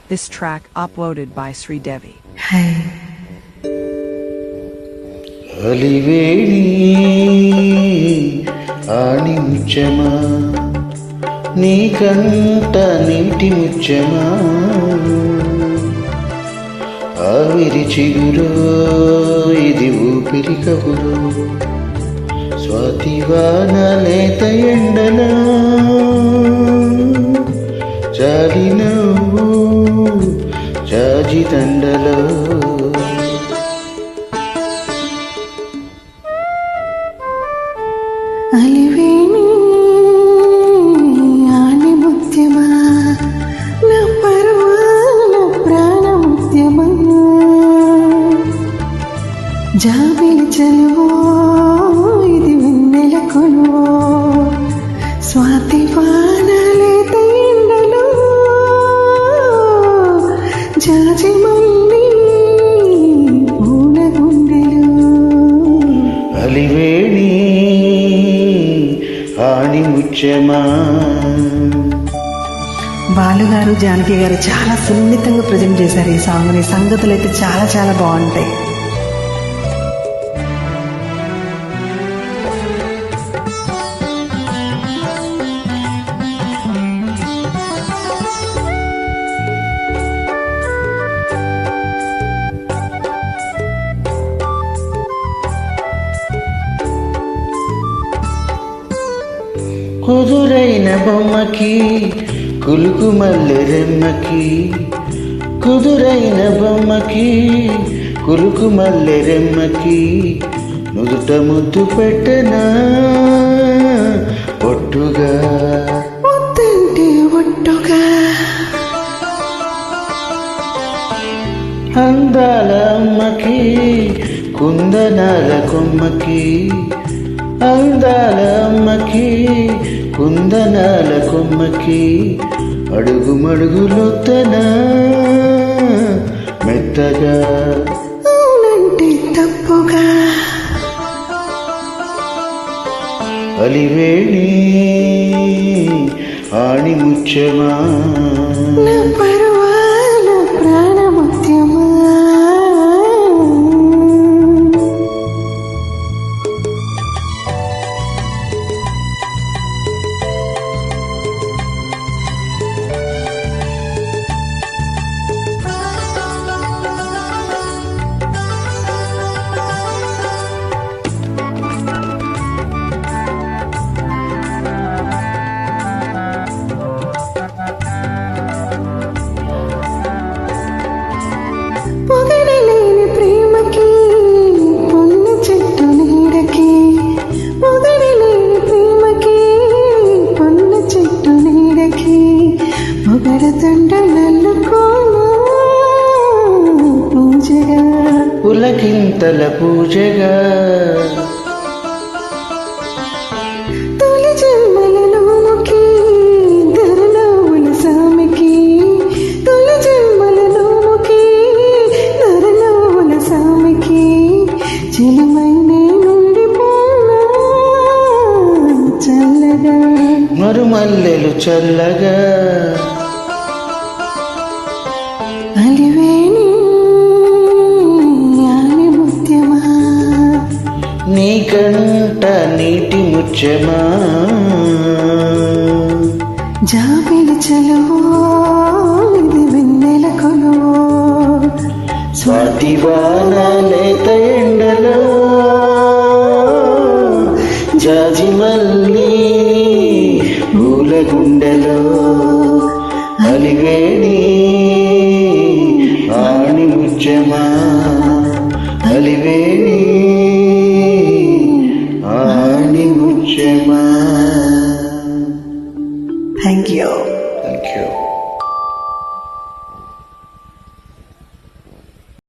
This track uploaded by Sri Devi. అలివేణి ఆణి ముచ్చమా నీ కంట నీటి ముచ్చమా ఆవిరి చిగురో ఇది ఊపిరి కబురో స్వాతివాన లేత ఎండలో జాలి నవ్వు జాజి దండలో అలివేణి ఆని ముత్యమా నా పర్వాల ప్రాణముత్యమా జాబిలి చలువో ఇది వెన్నెల కొలువో స్వాతి వానలేత ఎండలో జాజి మల్లి పూల గుండెలు అలివేణి ఆణి ముచ్చమా. బాలుగారు జానకి గారు చాలా సున్నితంగా ప్రజెంట్ చేశారు ఈ సాంగ్ని. సంగతులు అయితే చాలా చాలా బాగుంటాయి. కుదురైన బొమ్మకి కులుకు మల్లె రెమ్మకి కుదురైన బొమ్మకి కులుకు మల్లె రెమ్మకి నుదుట ముద్దు పెట్టనా ఒట్టుగా ఒత్తంటే ఒట్టుగా అందాల అమ్మకి కుందనాల కొమ్మకి అందాల అమ్మకి కుందనాల కొమ్మకి అడుగు మడుగులొత్తన మెత్తగా అవునంటే తప్పుగా అలివేణి ఆణి ముచ్చమా నా పర్వాల ప్రాణముత్యమా పొగడలేని ప్రేమకి పొన్న చెట్టు నీడకి పొగడలేని ప్రేమకి పొన్న చెట్టు నీడకి పొగడతండ నల్లుకోనా పూజగా పులకింతల పూజగా తొలి జన్మలలోకి ధరలోవుల సామికి తొలి జన్మలలోకి ధరలోవుల సామికి చెలిమైనే నుండిపోనా చల్లగా మరుమల్లెలు చల్లగా అలివేణి ఆని ముత్యమా నీ కంట నీటి ముచ్చమా జాబిలి చలువో ఇది వెన్నెల కొలువో స్వాతి వాన లేత ఎండలో జాజి మల్లి పూల గుండెలో అలివేణి ఆణి ముచ్చమా అలివేణి ఆణి ముచ్చమా. Thank you.